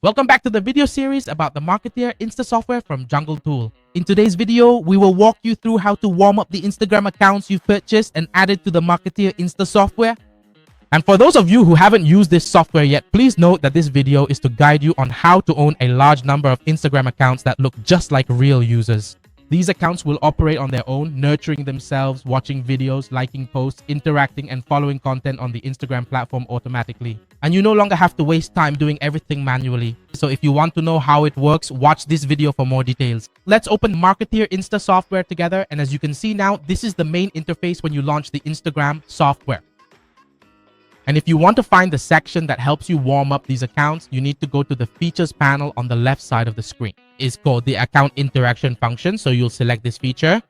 Welcome back to the video series about the Marketeer Insta software from Jungle Tool. In today's video, we will walk you through how to warm up the Instagram accounts you've purchased and added to the Marketeer Insta software. And for those of you who haven't used this software yet, please note that this video is to guide you on how to own a large number of Instagram accounts that look just like real users. These accounts will operate on their own, nurturing themselves, watching videos, liking posts, interacting and following content on the Instagram platform automatically. And you no longer have to waste time doing everything manually. So if you want to know how it works, watch this video for more details. Let's open Marketeer Insta software together. And as you can see now, this is the main interface when you launch the Instagram software. And if you want to find the section that helps you warm up these accounts, you need to go to the features panel on the left side of the screen. It's called the account interaction function. So you'll select this feature.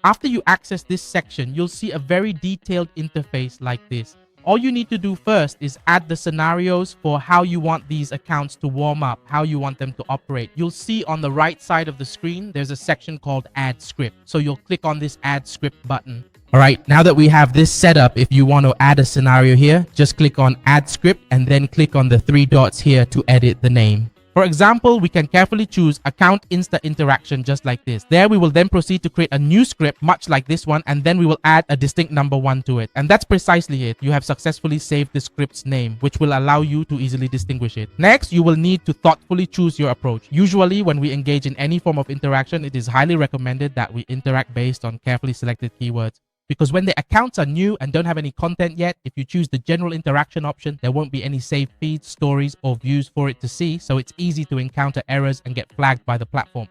After you access this section, you'll see a very detailed interface like this. All you need to do first is add the scenarios for how you want these accounts to warm up, how you want them to operate. You'll see on the right side of the screen, there's a section called Add Script. So you'll click on this Add Script button. All right, now that we have this set up, if you want to add a scenario here, just click on Add Script and then click on the three dots here to edit the name. For example, we can carefully choose Account Insta Interaction just like this. There we will then proceed to create a new script much like this one, and then we will add a distinct number 1 to it. And that's precisely it. You have successfully saved the script's name, which will allow you to easily distinguish it. Next, you will need to thoughtfully choose your approach. Usually, when we engage in any form of interaction, it is highly recommended that we interact based on carefully selected keywords. Because when the accounts are new and don't have any content yet, if you choose the general interaction option, there won't be any saved feeds, stories, or views for it to see, so it's easy to encounter errors and get flagged by the platform.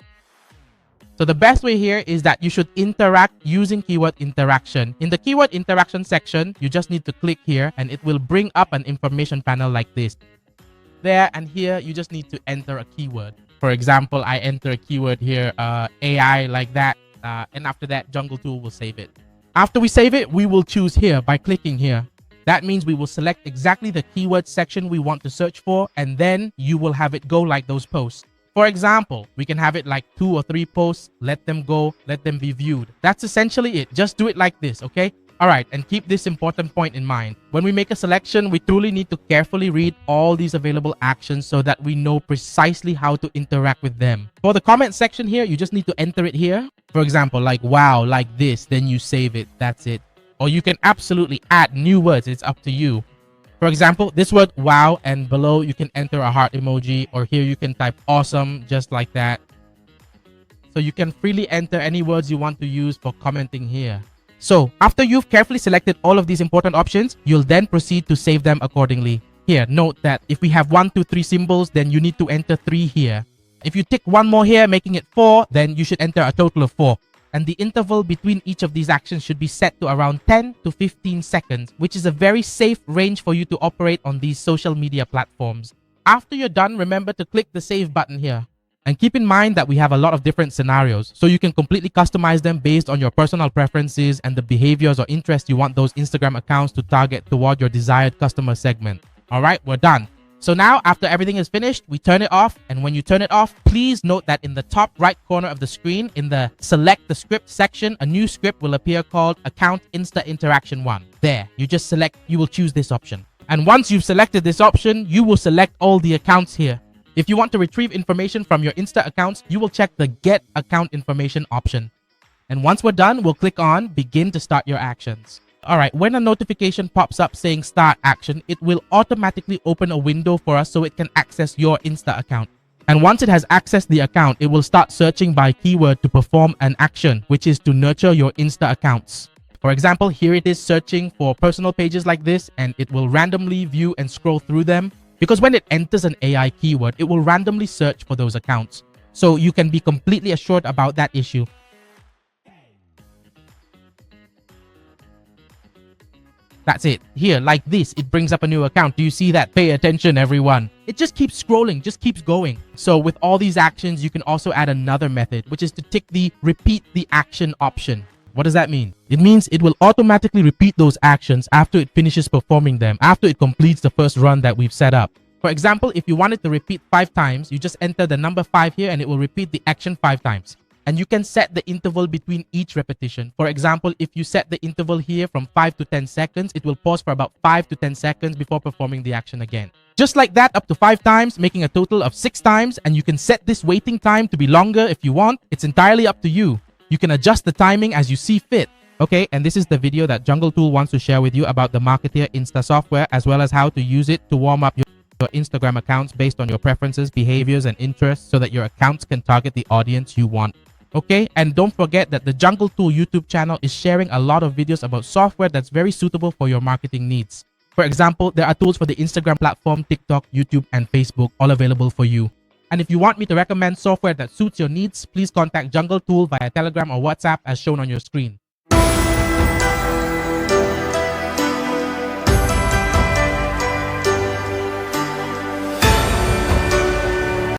So the best way here is that you should interact using keyword interaction. In the keyword interaction section, you just need to click here and it will bring up an information panel like this. There and here, you just need to enter a keyword. For example, I enter a keyword here, AI like that, and after that, Jungle Tool will save it. After we save it, we will choose here by clicking here. That means we will select exactly the keyword section we want to search for, and then you will have it go like those posts. For example, we can have it like 2 or 3 posts, let them go, let them be viewed. That's essentially it. Just do it like this, okay? All right, and keep this important point in mind. When we make a selection, we truly need to carefully read all these available actions so that we know precisely how to interact with them. For the comment section here, you just need to enter it here. For example, like wow, like this, then you save it. That's it. Or you can absolutely add new words. It's up to you. For example, this word wow, and below you can enter a heart emoji, or here you can type awesome, just like that. So you can freely enter any words you want to use for commenting here. So after you've carefully selected all of these important options, you'll then proceed to save them accordingly. Here, note that if we have 1, 2, 3 symbols, then you need to enter 3 here. If you tick 1 more here, making it 4, then you should enter a total of 4. And the interval between each of these actions should be set to around 10 to 15 seconds, which is a very safe range for you to operate on these social media platforms. After you're done, remember to click the save button here. And keep in mind that we have a lot of different scenarios, so you can completely customize them based on your personal preferences and the behaviors or interests you want those Instagram accounts to target toward your desired customer segment. All right, we're done. So now, after everything is finished, we turn it off. And when you turn it off, please note that in the top right corner of the screen, in the Select the Script section, a new script will appear called Account Insta Interaction 1. There, you just select, you will choose this option. And once you've selected this option, you will select all the accounts here. If you want to retrieve information from your Insta accounts, you will check the Get Account Information option. And once we're done, we'll click on Begin to start your actions. All right, when a notification pops up saying Start Action, it will automatically open a window for us so it can access your Insta account. And once it has accessed the account, it will start searching by keyword to perform an action, which is to nurture your Insta accounts. For example, here it is searching for personal pages like this, and it will randomly view and scroll through them. Because when it enters an AI keyword, it will randomly search for those accounts. So you can be completely assured about that issue. That's it. Here, like this, it brings up a new account. Do you see that? Pay attention, everyone. It just keeps scrolling, just keeps going. So with all these actions, you can also add another method, which is to tick the Repeat the Action option. What does that mean? It means it will automatically repeat those actions after it finishes performing them, after it completes the first run that we've set up. For example, if you want it to repeat 5 times, you just enter the number 5 here and it will repeat the action 5 times. And you can set the interval between each repetition. For example, if you set the interval here from 5 to 10 seconds, it will pause for about 5 to 10 seconds before performing the action again. Just like that, up to 5 times, making a total of 6 times, and you can set this waiting time to be longer if you want. It's entirely up to you. You can adjust the timing as you see fit. Okay, and this is the video that Jungle Tool wants to share with you about the Marketeer Insta software, as well as how to use it to warm up your Instagram accounts based on your preferences, behaviors, and interests so that your accounts can target the audience you want. Okay, and don't forget that the Jungle Tool YouTube channel is sharing a lot of videos about software that's very suitable for your marketing needs. For example, there are tools for the Instagram platform, TikTok, YouTube, and Facebook, all available for you. And if you want me to recommend software that suits your needs, please contact Jungle Tool via Telegram or WhatsApp as shown on your screen.